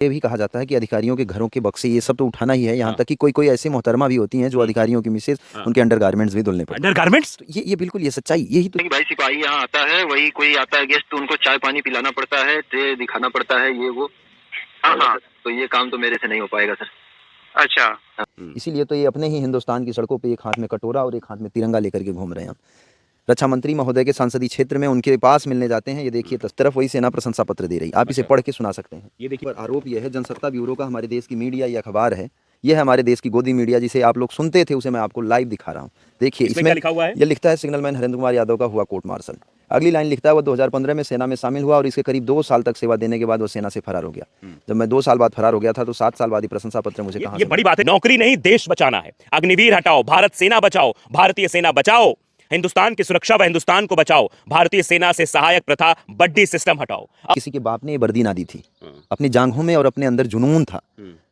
ये भी कहा जाता है कि अधिकारियों के घरों के बक्से ये सब तो उठाना ही है, यहाँ तक कि कोई कोई ऐसी मोहतरमा भी होती हैं जो अधिकारियों की मिसेज उनके अंडरगारमेंट्स भी धुलने पड़ते हैं। अंडरगारमेंट्स? तो ये बिल्कुल ये सच्चाई यही तो। भाई सिपाही यहाँ आता है, वही कोई आता है गेस्ट तो उनको चाय पानी पिलाना पड़ता है, ट्रे दिखाना पड़ता है, ये वो। हाँ हाँ, तो ये काम तो मेरे से नहीं हो पाएगा सर। अच्छा। इसीलिए तो ये अपने ही हिंदुस्तान की सड़कों पे एक हाथ में कटोरा और एक हाथ में तिरंगा लेकर के घूम रहे हैं हम। रक्षा मंत्री महोदय के संसदीय क्षेत्र में उनके पास मिलने जाते हैं। ये देखिए तरफ वही सेना प्रशंसा पत्र दे रही, आप इसे पढ़ के सुना सकते हैं। ये देखिए आरोप यह है जनसत्ता ब्यूरो का हमारे देश की मीडिया या अखबार है, यह है हमारे देश की गोदी मीडिया जिसे आप लोग सुनते थे, उसे मैं आपको लाइव दिखा रहा हूँ। देखिए इसमें क्या लिखा हुआ है? ये लिखता है सिग्नलमैन हरेंद्र कुमार यादव का हुआ कोर्ट मार्शल। अगली लाइन लिखता है वो 2015 में सेना में शामिल हुआ और इसके करीब 2 साल तक सेवा देने के बाद वो सेना से फरार हो गया। जब मैं 2 साल बाद फरार हो गया था तो 7 साल बाद ही प्रशंसा पत्र मुझे कहाँ ये बड़ी बात है। नौकरी नहीं, देश बचाना है। अग्निवीर हटाओ, भारत सेना बचाओ, भारतीय सेना बचाओ, हिंदुस्तान की सुरक्षा व हिंदुस्तान को बचाओ, भारतीय सेना से सहायक प्रथा बड्डी सिस्टम हटाओ। किसी के बाप ने ये वर्दी ना दी थी, अपनी जांघों में और अपने अंदर जुनून था,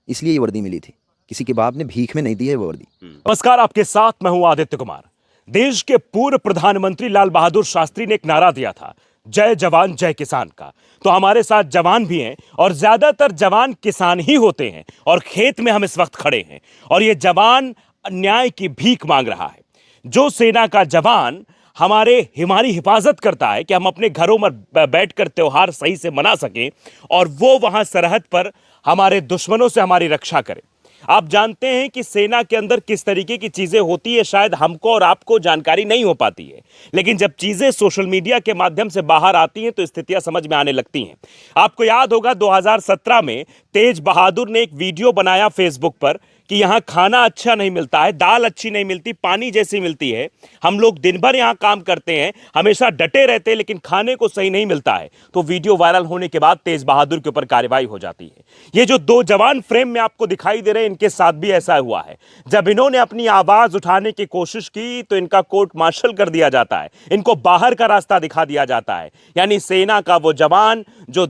इसलिए ये वर्दी मिली थी। किसी के बाप ने भीख में नहीं दी है वो वर्दी। नमस्कार, आपके साथ मैं हूं आदित्य कुमार। देश के पूर्व प्रधानमंत्री लाल बहादुर शास्त्री ने एक नारा दिया था, जय जवान जय किसान का। तो हमारे साथ जवान भी हैं और ज्यादातर जवान किसान ही होते हैं और खेत में हम इस वक्त खड़े हैं और ये जवान न्याय की भीख मांग रहा है। जो सेना का जवान हमारी हिफाजत करता है कि हम अपने घरों में बैठकर त्योहार सही से मना सकें और वो वहां सरहद पर हमारे दुश्मनों से हमारी रक्षा करे। आप जानते हैं कि सेना के अंदर किस तरीके की चीजें होती है, शायद हमको और आपको जानकारी नहीं हो पाती है, लेकिन जब चीजें सोशल मीडिया के माध्यम से बाहर आती हैं तो स्थितियां समझ में आने लगती हैं। आपको याद होगा 2017 में तेज बहादुर ने एक वीडियो बनाया फेसबुक पर कि यहां खाना अच्छा नहीं मिलता है, दाल अच्छी नहीं मिलती, पानी जैसी मिलती है, हम लोग दिन भर यहां काम करते हैं, हमेशा डटे रहते हैं, लेकिन खाने को सही नहीं मिलता है। तो वीडियो वायरल होने के बाद तेज बहादुर के ऊपर कार्रवाई हो जाती है। ये जो 2 जवान फ्रेम में आपको दिखाई दे रहे हैं, इनके साथ भी ऐसा हुआ है। जब इन्होंने अपनी आवाज उठाने की कोशिश की तो इनका कोर्ट मार्शल कर दिया जाता है, इनको बाहर का रास्ता दिखा दिया जाता है। यानी सेना का वो जवान जो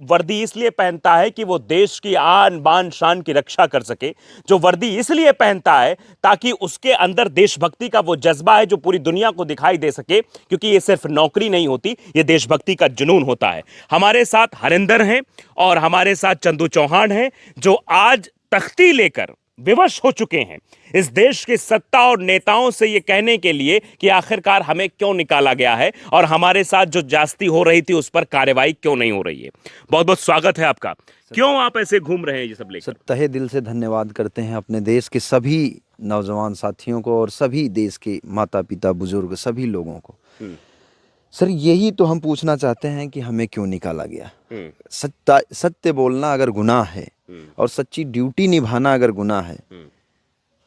वर्दी इसलिए पहनता है कि वो देश की आन बान शान की रक्षा कर सके, जो वर्दी इसलिए पहनता है ताकि उसके अंदर देशभक्ति का वो जज्बा है जो पूरी दुनिया को दिखाई दे सके, क्योंकि ये सिर्फ नौकरी नहीं होती, ये देशभक्ति का जुनून होता है। हमारे साथ हरिंदर हैं और हमारे साथ चंदू चौहान हैं जो आज तख्ती लेकर विवश हो चुके हैं इस देश के सत्ता और नेताओं से ये कहने के लिए कि आखिरकार हमें क्यों निकाला गया है और हमारे साथ जो ज्यादती हो रही थी उस पर कार्रवाई क्यों नहीं हो रही है। बहुत बहुत स्वागत है आपका। क्यों आप ऐसे घूम रहे हैं ये सब लेकर? सर तहे दिल से धन्यवाद करते हैं अपने देश के सभी नौजवान साथियों को और सभी देश के माता पिता बुजुर्ग सभी लोगों को। सर यही तो हम पूछना चाहते हैं कि हमें क्यों निकाला गया। सत्य बोलना अगर गुनाह है और सच्ची ड्यूटी निभाना अगर गुनाह है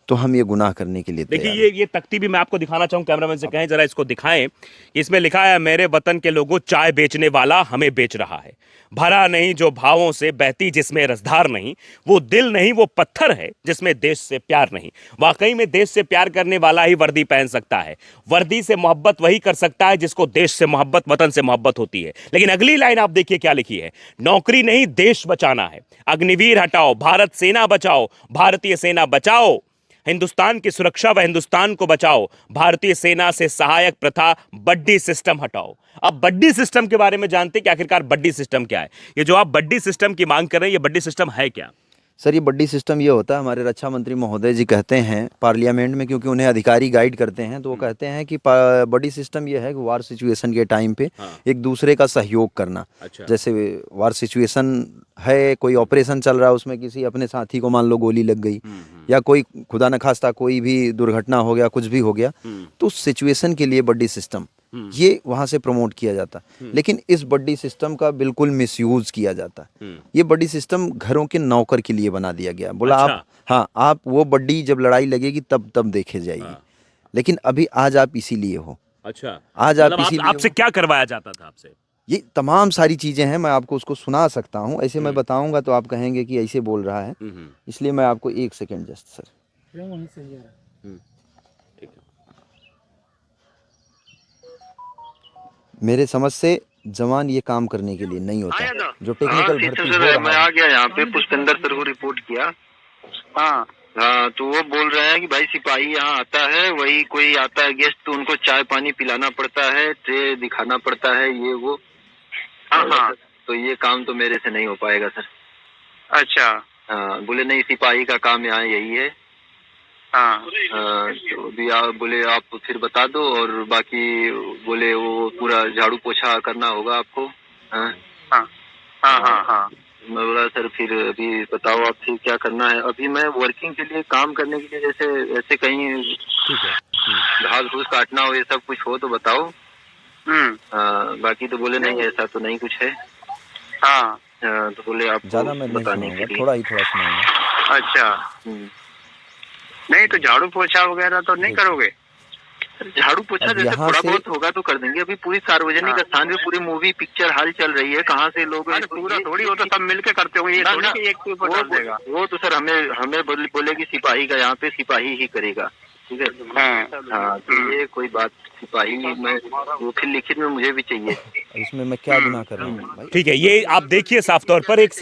तो हम ये गुनाह करने के लिए देखिए ये तख्ती भी मैं आपको दिखाना चाहूँ, कैमरामैन से कहें जरा इसको दिखाएं। इसमें लिखा है, मेरे वतन के लोगों, चाय बेचने वाला हमें बेच रहा है, भरा नहीं जो भावों से, बहती जिसमें रसधार नहीं, वो दिल नहीं वो पत्थर है जिसमें देश से प्यार नहीं। वाकई में देश से प्यार करने वाला ही वर्दी पहन सकता है। वर्दी से मोहब्बत वही कर सकता है जिसको देश से मोहब्बत, वतन से मोहब्बत होती है। लेकिन अगली लाइन आप देखिए क्या लिखी है, नौकरी नहीं देश बचाना है, अग्निवीर हटाओ, भारत सेना बचाओ, भारतीय सेना बचाओ, हिंदुस्तान की सुरक्षा व हिंदुस्तान को बचाओ, भारतीय सेना से सहायक प्रथा बड्डी सिस्टम हटाओ। अब बड्डी सिस्टम के बारे में जानते हैं कि आखिरकार बड्डी सिस्टम क्या है? ये जो आप बड्डी सिस्टम की मांग कर रहे हैं, ये बड्डी सिस्टम है क्या? सर ये बड्डी सिस्टम ये होता है, हमारे रक्षा मंत्री महोदय जी कहते हैं पार्लियामेंट में, क्योंकि उन्हें अधिकारी गाइड करते हैं, तो वो कहते हैं कि बड्डी सिस्टम ये है कि वार सिचुएशन के टाइम पे एक दूसरे का सहयोग करना। जैसे वार सिचुएशन है, कोई ऑपरेशन चल रहा है, उसमें किसी अपने साथी को मान लो गोली लग गई या कोई खुदा न खास्ता कोई भी दुर्घटना हो गया, कुछ भी हो गया, तो उस सिचुएशन के लिए बड्डी सिस्टम ये वहां से प्रमोट किया जाता है। लेकिन इस बड्डी सिस्टम का बिल्कुल मिसयूज किया जाता है। ये बड्डी सिस्टम घरों के नौकर के लिए बना दिया गया, बोला अच्छा। आप हाँ आप वो बड्डी जब लड़ाई लगेगी तब देखे जाएगी। लेकिन अभी आज आप इसीलिए हो। अच्छा, आज आप इसीलिए आपसे क्या करवाया जाता था आपसे? ये तमाम सारी चीजें हैं, मैं आपको उसको सुना सकता हूँ। ऐसे मैं बताऊंगा तो आप कहेंगे कि ऐसे बोल रहा है, इसलिए मैं आपको 1 सेकेंड जस्ट सर। मेरे समझ से जवान ये काम करने के लिए नहीं होता है। जो टेक्निकल भर्ती हो रहा मैं आ गया यहाँ पे, पुष्पेंद्र सर को रिपोर्ट किया। हाँ हाँ, तो वो बोल रहे हैं कि भाई सिपाही यहाँ आता है, वही कोई आता है गेस्ट तो उनको चाय पानी पिलाना पड़ता है, ट्रे दिखाना पड़ता है, ये वो। हाँ हाँ, तो ये काम तो मेरे से नहीं हो पाएगा सर। अच्छा। हाँ, बोले नहीं सिपाही का काम यहाँ यही है। हाँ। तो भी आप बोले आप फिर बता दो और बाकी बोले वो पूरा झाड़ू पोछा करना होगा आपको। हाँ हाँ हाँ हाँ हाँ। मैं बोला सर फिर अभी बताओ आप फिर क्या करना है। अभी मैं वर्किंग के लिए काम करने के लिए जैसे ऐसे कहीं ठीक है। घास फूस काटना हो ये सब कुछ हो तो बताओ। बाकी तो बोले नहीं ऐसा तो नहीं कुछ है। हाँ तो बोले आप ज़्यादा मैं नहीं बताने के सुनाऊंगा, लिए। थोड़ा ही थोड़ा सुनाऊंगा। अच्छा। नहीं तो झाड़ू पोछा वगैरह तो नहीं करोगे? झाड़ू पोछा अब जैसे यहाँ थोड़ा से बहुत होगा तो कर देंगे। अभी पूरी सार्वजनिक स्थान में पूरी मूवी पिक्चर हाल चल रही है। कहाँ से लोग पूरा थोड़ी वो तो सब मिलके करते होंगे। ये थोड़ी कि एक के ऊपर डाल देगा। वो तो सर हमें बोलेगी सिपाही का यहाँ पे सिपाही ही करेगा। ठीक है। हाँ तो ये कोई बात सिपाही में वो फिर लिखित में मुझे भी चाहिए। अब इसमें मैं क्या गुनाह कर रहा हूँ भाई? ठीक है, ये आप देखिए साफ तौर पर एक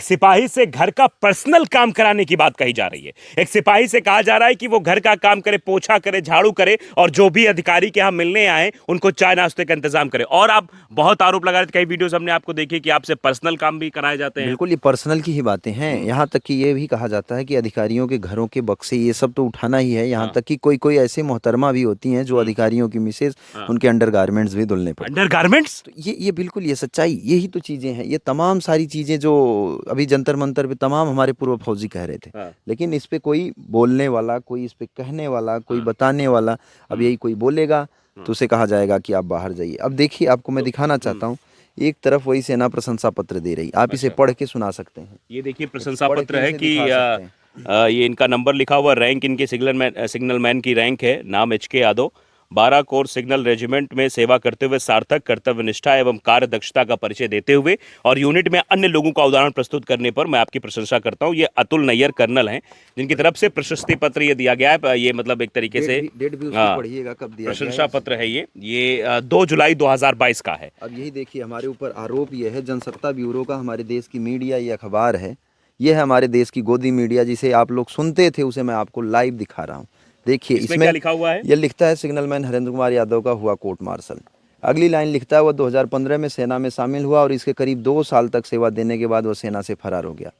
सिपाही से घर का पर्सनल काम कराने की बात कही जा रही है। एक सिपाही से कहा जा रहा है कि वो घर का काम करे, पोछा करे, झाड़ू करे और जो भी अधिकारी के यहाँ मिलने आए उनको चाय नाश्ते का इंतजाम करे। और आप बहुत आरोप लगा रहे थे, कई वीडियोस हमने आपको देखे कि आपसे पर्सनल काम भी कराए जाते हैं। बिल्कुल ये पर्सनल की ही बातें हैं। यहाँ तक कि ये भी कहा जाता है कि अधिकारियों के घरों के बक्से ये सब तो उठाना ही है। यहाँ तक कि कोई कोई ऐसे मोहतरमा भी होती हैं जो अधिकारियों की मिसेज उनके अंडरगारमेंट्स भी धुलने पड़ते हैं। अंडरगारमेंट्स? तो ये बिल्कुल ये सच्चाई यही तो चीजें हैं। ये तमाम सारी चीजें जो अभी जंतर मंतर पे तमाम हमारे पूर्व फौजी कह रहे थे, लेकिन इस पे कोई बोलने वाला, कोई इस पे कहने वाला, कोई बताने वाला, अब यही कोई बोलेगा तो उसे कहा जाएगा कि आप बाहर जाइए। अब देखिए आपको मैं दिखाना चाहता हूँ, एक तरफ वही सेना प्रशंसा पत्र दे रही, आप इसे पढ़ के सुना सकते हैं। ये देखिए प्रशंसा पढ़ पत्र के है इसे कि दिखा सकते हैं। ये इनका नंबर लिखा हुआ, रैंक इनके सिग्नल मैन की रैंक है, नाम HK Yadav, 12 core signal regiment में सेवा करते हुए सार्थक कर्तव्य निष्ठा एवं कार्य दक्षता का परिचय देते हुए और यूनिट में अन्य लोगों का उदाहरण प्रस्तुत करने पर मैं आपकी प्रशंसा करता हूं। ये अतुल नैयर कर्नल हैं जिनकी तरफ से प्रशस्ति पत्र ये दिया गया है। ये मतलब एक तरीके से डेट भी उसकी पढ़िएगा कब दिया गया प्रशंसा है। पत्र है। ये 2 जुलाई 2022 का है। अब यही देखिए हमारे ऊपर आरोप ये है, जनसत्ता ब्यूरो का हमारे देश की मीडिया ये अखबार है, ये है हमारे देश की गोदी मीडिया जिसे आप लोग सुनते थे, उसे मैं आपको लाइव दिखा रहा हूँ। देखिए इसमें क्या लिखा हुआ है? ये लिखता है सिग्नलमैन हरेंद्र कुमार यादव का हुआ कोर्ट मार्शल। अगली लाइन लिखता है वो 2015 में सेना में शामिल हुआ और इसके करीब 2 साल तक सेवा देने के बाद वो सेना से फरार हो गया।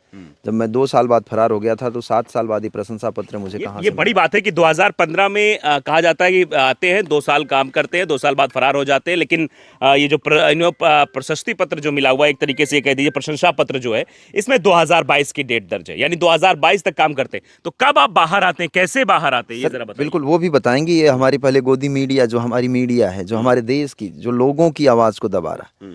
जब मैं 2 साल बाद फरार हो गया था तो 7 साल बाद ही प्रशंसा पत्र मुझे कहाँ ये से बड़ी बात है कि 2015 में कहा जाता है कि आते हैं 2 साल काम करते हैं, 2 साल बाद फरार हो जाते हैं, लेकिन ये जो प्रशस्ति पत्र जो मिला हुआ है, एक तरीके से ये कह दीजिए प्रशंसा पत्र जो है, इसमें 2022 की डेट दर्ज है, यानी 2022 तक काम करते हैं। तो कब आप बाहर आते हैं, कैसे बाहर आते हैं, ये जरा बताइए। बिल्कुल वो भी बताएंगे। ये हमारी पहले गोदी मीडिया जो हमारी मीडिया है, जो हमारे देश की, जो लोगों की आवाज को दबा रहा,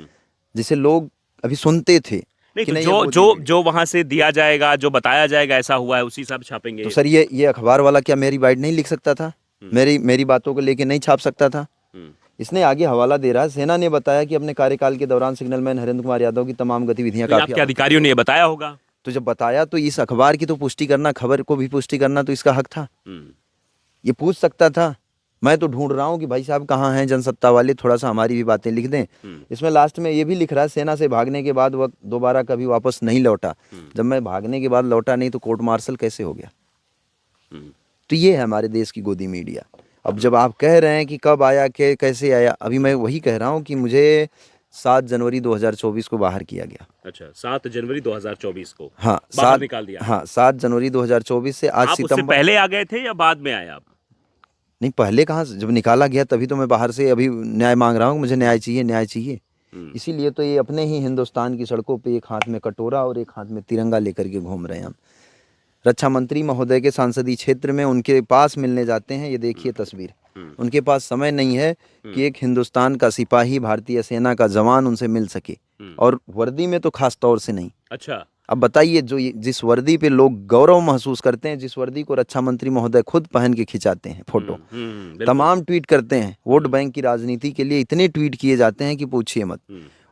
जिसे लोग अभी सुनते थे नहीं, कि तो जो वहां से दिया जाएगा, जो बताया जाएगा ऐसा हुआ है, उसी सब छापेंगे। तो सर ये अखबार वाला क्या मेरी बाइट नहीं लिख सकता था? मेरी बातों को लेके नहीं छाप सकता था? इसने आगे हवाला दे रहा है, सेना ने बताया कि अपने कार्यकाल के दौरान सिग्नलमैन हरेंद्र कुमार यादव की तमाम गतिविधियां तो आपके अधिकारियों ने ये बताया होगा। तो जब बताया तो इस अखबार की तो पुष्टि करना, खबर को भी पुष्टि करना तो इसका हक था। ये पूछ सकता था। मैं तो ढूंढ रहा हूँ कि भाई साहब कहाँ हैं जनसत्ता वाले, थोड़ा सा हमारी भी बातें लिख दें। इसमें लास्ट में ये भी लिख रहा है सेना से भागने के बाद वह दोबारा कभी वापस नहीं लौटा। जब मैं भागने के बाद लौटा नहीं तो कोर्ट मार्शल कैसे हो गया? तो ये है हमारे देश की गोदी मीडिया। अब जब आप कह रहे हैं कि कब आया, कैसे आया, अभी मैं वही कह रहा हूँ कि मुझे 7 जनवरी 2024 को बाहर किया गया। अच्छा, 7 जनवरी 2024 को हाँ, बाहर निकाल दिया। हाँ 7 जनवरी 2024 से आज आप उससे सितंबर। पहले आ गए थे या बाद में आए आप? नहीं पहले कहाँ से, जब निकाला गया तभी तो मैं बाहर से अभी न्याय मांग रहा हूँ। मुझे न्याय चाहिए, न्याय चाहिए। इसीलिए तो ये अपने ही हिंदुस्तान की सड़कों पे एक हाथ में कटोरा और एक हाथ में तिरंगा लेकर के घूम रहे हैं हम। रक्षा मंत्री महोदय के सांसदीय क्षेत्र में उनके पास मिलने जाते हैं। ये देखिए तस्वीर, उनके पास समय नहीं है कि एक हिंदुस्तान का सिपाही, भारतीय सेना का जवान उनसे मिल सके, और वर्दी में तो खास तौर से नहीं। अच्छा, अब बताइए, जिस वर्दी पे लोग गौरव महसूस करते हैं, जिस वर्दी को रक्षा मंत्री महोदय खुद पहन के खिंचाते हैं फोटो, तमाम ट्वीट करते हैं, वोट बैंक की राजनीति के लिए इतने ट्वीट किए जाते हैं कि पूछिए मत,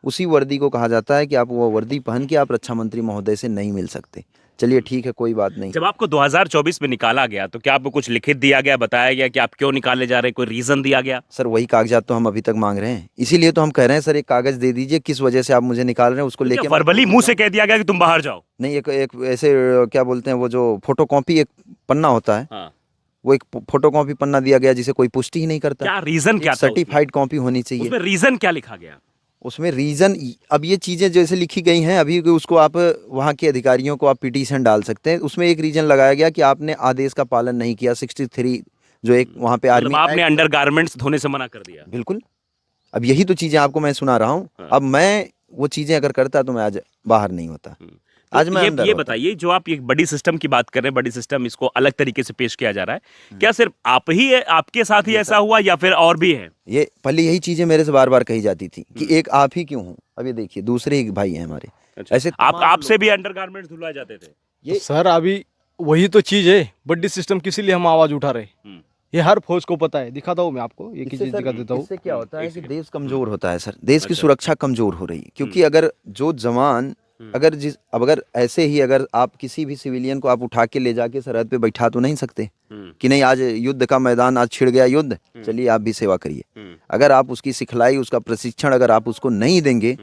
उसी वर्दी को कहा जाता है कि आप वो वर्दी पहन के आप रक्षा मंत्री महोदय से नहीं मिल सकते। चलिए ठीक है, कोई बात नहीं। जब आपको 2024 में निकाला गया तो क्या आपको कुछ लिखित दिया गया, बताया गया कि आप क्यों निकाले जा रहे हैं, कोई रीजन दिया गया? सर वही कागजात तो हम अभी तक मांग रहे हैं, इसीलिए तो हम कह रहे हैं सर एक कागज दे दीजिए किस वजह से आप मुझे निकाल रहे हैं, उसको लेके। वर्बली मुंह से कह दिया गया कि तुम बाहर जाओ? नहीं, एक ऐसे क्या बोलते हैं वो जो फोटोकॉपी एक पन्ना होता है, हाँ। वो एक फोटोकॉपी पन्ना दिया गया जिसे कोई पुष्टि ही नहीं करता। क्या रीजन क्या था? सर्टिफाइड कॉपी होनी चाहिए। उसमें रीजन क्या लिखा गया? उसमें रीज़न, अब ये चीज़ें जैसे लिखी गई हैं अभी, उसको आप वहाँ के अधिकारियों को आप पिटीशन डाल सकते हैं। उसमें एक रीज़न लगाया गया कि आपने आदेश का पालन नहीं किया, 63 जो एक वहाँ पे आर्मी मतलब आपने अंडरगारमेंट्स धोने से मना कर दिया। बिल्कुल। अब यही तो चीज़ें आपको मैं सुना रहा हूँ। हाँ। अब मैं वो चीज़ें अगर करता तो मैं आज बाहर नहीं होता, आज मैं अंदर ये होता। बताइए, जो आप ये बड़ी सिस्टम की बात कर रहे हैं, बड़ी सिस्टम इसको अलग तरीके से पेश किया जा रहा है, क्या सिर्फ आप ही है, आपके साथ ही ऐसा हुआ या फिर और भी है? ये पहले यही चीज़ें मेरे से बार बार कही जाती थी कि एक आप ही क्यों हूँ। अब ये देखिए दूसरे एक भाई हैं हमारे। अच्छा, ऐसे आप तमाम आपसे भी अंडरगारमेंट्स धुलवाए जाते थे? ये सर अभी वही तो चीज है, बड्डी सिस्टम किसी लिए हम आवाज उठा रहे। ये हर फौज को पता है, दिखाता हूँ मैं आपको, एक ही इससे चीज सर, दिखा देता हूँ। इससे क्या होता है एक कि सेकंड। देश कमजोर होता है सर, देश की अच्छा। सुरक्षा कमजोर हो रही है। क्योंकि अगर जो जवान अगर ऐसे ही अगर आप किसी भी सिविलियन को आप उठा के ले जाके सरहद पे बैठा तो नहीं सकते कि नहीं आज युद्ध का मैदान, आज छिड़ गया युद्ध, चलिए आप भी सेवा करिए। अगर आप उसकी सिखलाई, उसका प्रशिक्षण अगर आप उसको नहीं देंगे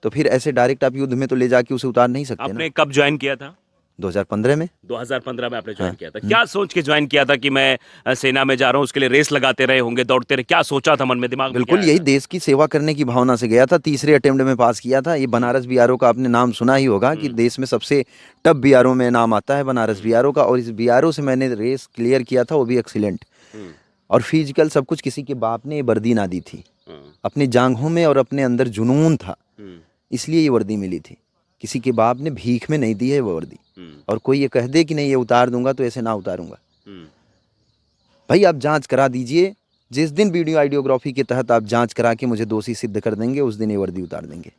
तो फिर ऐसे डायरेक्ट आप युद्ध में तो ले जाके उसे उतार नहीं सकते ना। आपने कब ज्वाइन किया था? 2015 में 2015 में आपने ज्वाइन किया था। क्या सोच के ज्वाइन किया था कि मैं सेना में जा रहा हूँ, उसके लिए रेस लगाते रहे होंगे, दौड़ते रहे, क्या सोचा था मन में, दिमाग में बिल्कुल क्या यही आया? देश की सेवा करने की भावना से गया था। तीसरे अटेम्प्ट में पास किया था। ये बनारस बीआरओ का आपने नाम सुना ही होगा कि देश में सबसे टफ बीआरओ में नाम आता है बनारस बीआरओ का, और इस बीआरओ से मैंने रेस क्लियर किया था, वो भी एक्सीलेंट। और फिजिकल सब कुछ किसी के बाप ने ये वर्दी ना दी थी, अपनी जांघों में और अपने अंदर जुनून था, इसलिए ये वर्दी मिली थी। किसी के बाप ने भीख में नहीं दी है वो वर्दी। और कोई ये कह दे कि नहीं ये उतार दूंगा तो ऐसे ना उतारूंगा। भाई आप जांच करा दीजिए, जिस दिन वीडियो आइडियोग्राफी के तहत आप जांच करा के मुझे दोषी सिद्ध कर देंगे उस दिन ये वर्दी उतार देंगे।